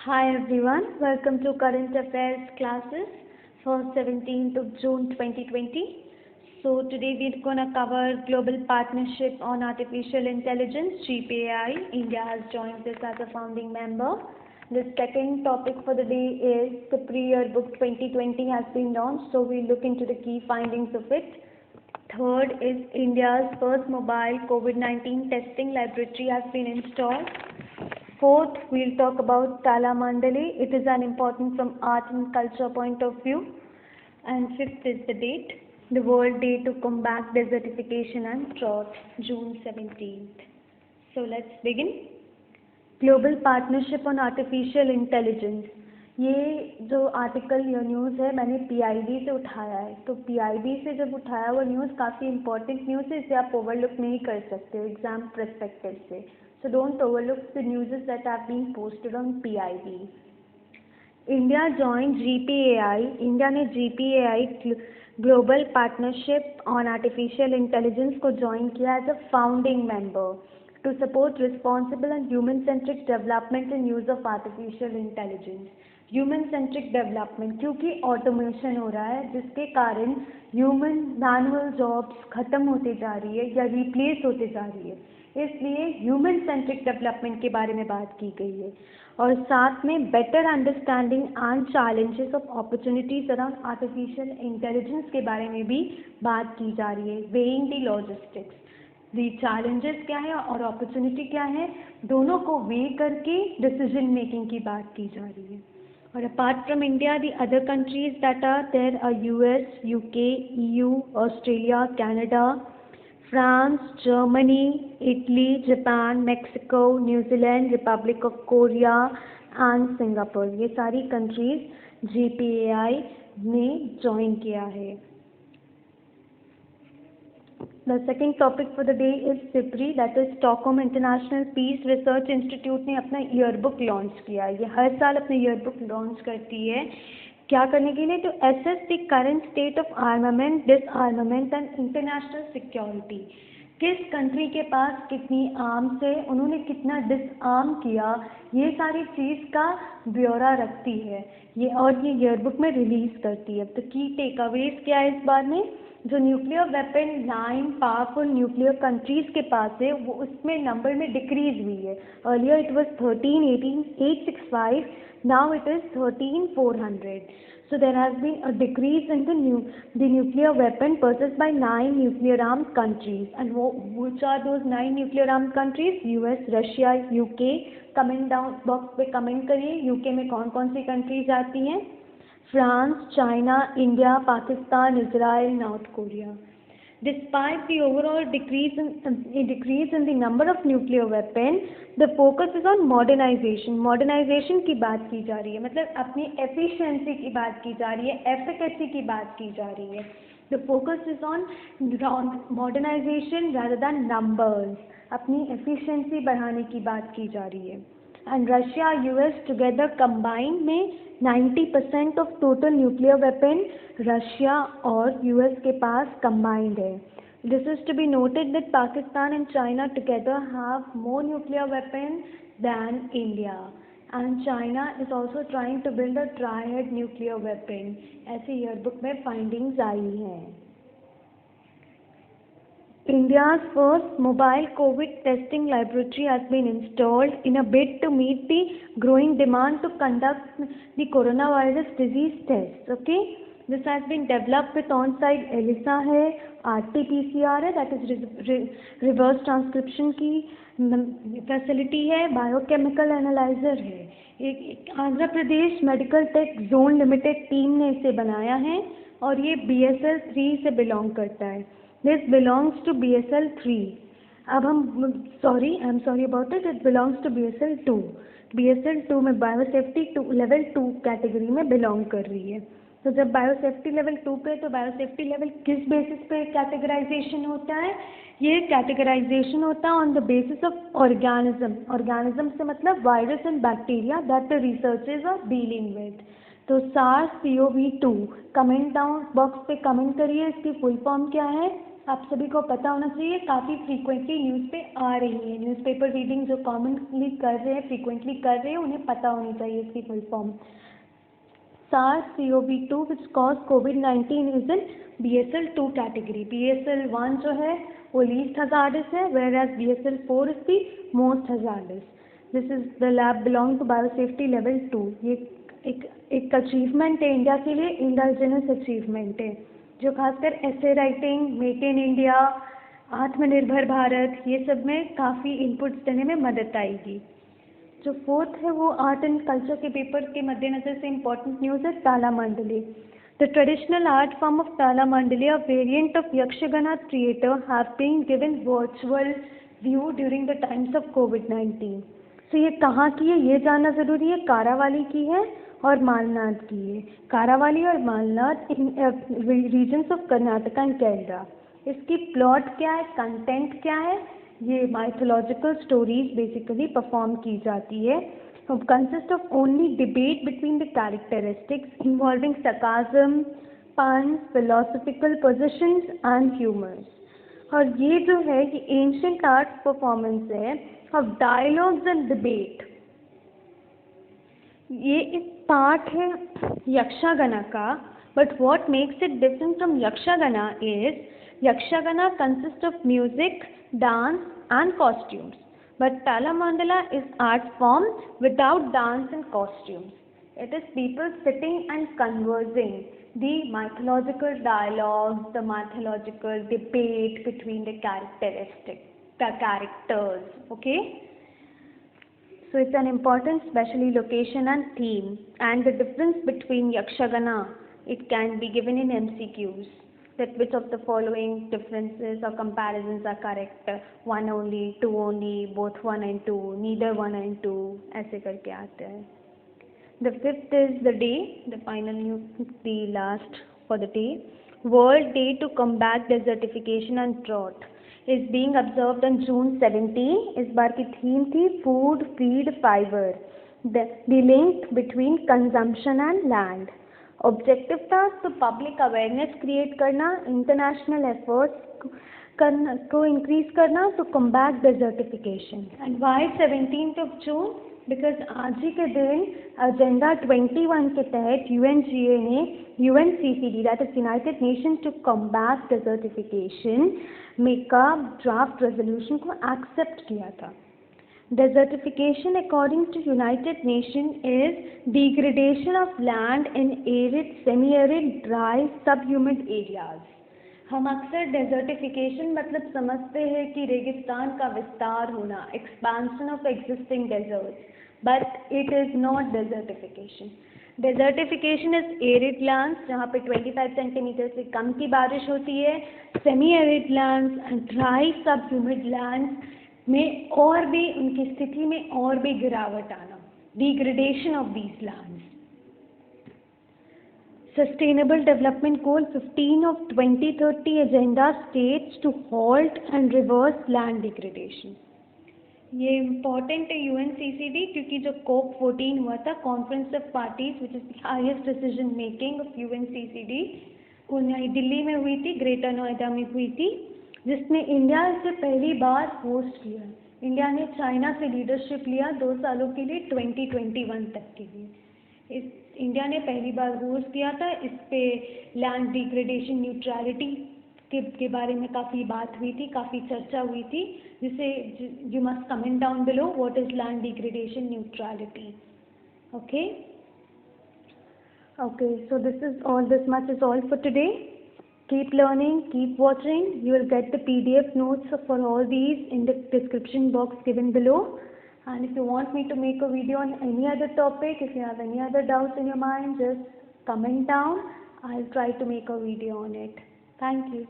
Hi everyone, welcome to Current Affairs classes for 17th of June 2020. So today we're going to cover Global Partnership on Artificial Intelligence, GPAI. India has joined this as a founding member. The second topic for the day is the pre-yearbook 2020 has been launched, so we'll look into the key findings of it. Third is India's first mobile COVID-19 testing laboratory has been installed. Fourth, we'll talk about Tala Mandali. It is an important from art and culture point of view. And fifth is the date, the World Day to Combat Desertification and Drought, June 17th. So let's begin. Global partnership on artificial intelligence, ये जो article या news है मैंने PIB से उठाया है। तो PIB से जब उठाया हुआ न्यूज़ काफ़ी इंपॉर्टेंट न्यूज़ है, इसे आप ओवरलुक नहीं कर सकते हो एग्जाम परस्पेक्टिव से। So don't overlook the news that have been posted on PIB. India join GPAI. India ने GPAI global partnership on artificial intelligence को ज्वाइन किया as a founding member to support responsible and human-centric development and use of artificial intelligence. Human-centric development क्योंकि automation हो रहा है जिसके कारण human manual jobs खत्म होते जा रही है या replace होते जा रही है, इसलिए human-centric development के बारे में बात की गई है। और साथ में better understanding and challenges of opportunities around artificial intelligence के बारे में भी बात की जा रही है। weighing the logistics, the challenges क्या है और अपॉर्चुनिटी क्या है, दोनों को वे करके डिसीजन मेकिंग की बात की जा रही है। और apart from India the other countries that are there are US, UK, EU, Australia, Canada, France, Germany, Italy, Japan, Mexico, New Zealand, Republic of Korea and Singapore. ये सारी कंट्रीज जीपीएआई ने ज्वाइन किया है। The second topic for the day is SIPRI, that is Stockholm International Peace Research Institute ने अपना yearbook launch किया है। ये हर साल अपना ईयरबुक लॉन्च करती है, क्या करने के लिए? To assess the current state of armament, disarmament and international security. किस कंट्री के पास कितनी आर्म्स है, उन्होंने कितना डिसआर्म किया, ये सारी चीज़ का ब्यौरा रखती है ये, और ये ईयरबुक में रिलीज़ करती है। तो की टेकअवेज क्या है इस बार में? जो nuclear weapon 9 powerful nuclear countries के पास है वो उसमें नंबर में डिक्रीज हुई है। Earlier it was 13, 18, 865, now it is 13,400। So there has been a decrease in the nuclear weapon possessed by 9 nuclear armed countries. And which are those 9 nuclear armed countries? US, Russia, UK। Comment down box पे comment करिए UK में कौन कौन सी countries आती हैं। France, China, India, Pakistan, Israel, North Korea. Despite the overall decrease in the number of nuclear weapons, the focus is on modernization. Modernization की बात की जा रही है, मतलब अपनी efficiency की बात की जा रही है, efficacy की बात की जा रही है। The focus is on modernization rather than numbers. अपनी efficiency बढ़ाने की बात की जा रही है। And Russia, US together combined में 90% of total nuclear weapon Russia और यूएस के पास combined है। This is to be noted that Pakistan and China together have more nuclear weapons than India, and China is also trying to build a triad nuclear weapon। ऐसी yearbook में findings आई हैं। India's first mobile COVID testing laboratory has been installed in a bid to meet the growing demand to conduct the coronavirus disease tests. Okay, this has been developed with on-site ELISA है, RT-PCR है, that is reverse transcription की facility है, biochemical analyser है। एक Andhra Pradesh medical tech zone limited team ने इसे बनाया है और ये BSL 3 से बिलोंग करता है। This belongs to BSL 3। अब हम I am sorry about it belongs to BSL 2। BSL 2 में बायोसेफ्टी लेवल 2 कैटेगरी में बिलोंग कर रही है। तो जब बायोसेफ्टी लेवल 2 पे, तो बायोसेफ्टी लेवल किस बेसिस पे कैटेगराइजेशन होता है? ये कैटेगराइजेशन होता है on the basis of organism. Organism से मतलब virus and bacteria that the researchers are dealing with. तो SARS-CoV-2, कमेंट डाउन बॉक्स पे कमेंट करिए इसकी फुल फॉर्म क्या है। आप सभी को पता होना चाहिए, काफ़ी फ्रीक्वेंटली न्यूज़ पे आ रही है। न्यूज़पेपर रीडिंग जो कॉमनली कर रहे हैं, फ्रीक्वेंटली कर रहे हैं, उन्हें पता होनी चाहिए इसकी full form. SARS-CoV-2 which caused COVID-19 is in BSL-2 category. BSL-1 जो है वो least hazardous है, whereas BSL-4 is the most hazardous. This is the lab belong to biosafety level 2. ये एक अचीवमेंट है इंडिया के लिए, इंडाइजेनस अचीवमेंट है जो खासकर ऐसे राइटिंग, मेक इन इंडिया, आत्मनिर्भर भारत, ये सब में काफ़ी इनपुट्स देने में मदद आएगी। जो फोर्थ है वो आर्ट एंड कल्चर के पेपर के मद्देनज़र से इम्पॉर्टेंट न्यूज़ है Tala Mandali. The traditional art form of Tala Mandali, a variant of Yakshagana theatre, have been given virtual view during the times of कोविड-19। सो ये कहाँ की है ये जानना ज़रूरी है। कारावाली की है और मालनाड की है। कारावाली और Malnad in regions of Karnataka and Kerala. इसकी प्लॉट क्या है, कंटेंट क्या है, ये माइथोलॉजिकल स्टोरीज बेसिकली परफॉर्म की जाती है। Consist of only debate between the characteristics involving sarcasm, puns, philosophical positions and humors। और ये जो है ये एंशियंट आर्ट परफॉर्मेंस है ऑफ डायलॉग्स एंड डिबेट। ये एक पार्ट है यक्षगाना का, but what makes it different from Yakshagana is Yakshagana consists of music, dance and costumes, but Talamandala is art form without dance and costumes. It is people sitting and conversing, the mythological dialogues, the mythological debate between the characters, okay? So it's an important specially location and theme, and the difference between Yakshagana, it can be given in MCQs. That which of the following differences or comparisons are correct, 1 only, 2 only, both 1 and 2, neither 1 and 2, ऐसे करके आते हैं। The fifth is the day, the final news, the last for the day. World Day to Combat Desertification and Drought is being observed on June 17. इस बार की theme थी Food, Feed, Fiber, the link between consumption and land। Objective था तो public awareness create करना, international efforts को increase करना to combat desertification. And why 17th of June? Because आज ही के दिन एजेंडा 21 के तहत UNGA ने UNCCD that is United Nation to combat desertification में का ड्राफ्ट रेजोल्यूशन को एक्सेप्ट किया था। Desertification, according to United Nations, is degradation of land in arid, semi-arid, dry, subhumid areas। हम अक्सर डेजर्टिफिकेशन मतलब समझते हैं कि रेगिस्तान का विस्तार होना, expansion of existing deserts, but it is not desertification. Desertification is arid lands जहाँ पे 25 सेंटीमीटर से कम की बारिश होती है, semi arid lands and dry सब ह्यूमिड लैंड्स में और भी उनकी स्थिति में और भी गिरावट आना, degradation of these lands. Sustainable Development Goal 15 of 2030 agenda states to halt and reverse land degradation। ये इम्पॉर्टेंट है UNCCD क्योंकि जो COP14 हुआ था, conference of parties which is the highest decision making of UNCCD, वो नई दिल्ली में हुई थी, ग्रेटर नोएडा में हुई थी, जिसमें इंडिया से पहली बार होस्ट किया। इंडिया ने चाइना से लीडरशिप लिया 2 सालों के लिए, 2021 तक के लिए। इस इंडिया ने पहली बार होस्ट किया था। इस पे लैंड डिग्रेडेशन न्यूट्रलिटी के बारे में काफ़ी बात हुई थी, काफ़ी चर्चा हुई थी, जिसे you must comment down below what is land degradation neutrality. Okay okay, so this much is all for today. Keep learning, keep watching. You will get the PDF notes for all these in the description box given below. And if you want me to make a video on any other topic, if you have any other doubts in your mind, just comment down. I'll try to make a video on it. Thank you.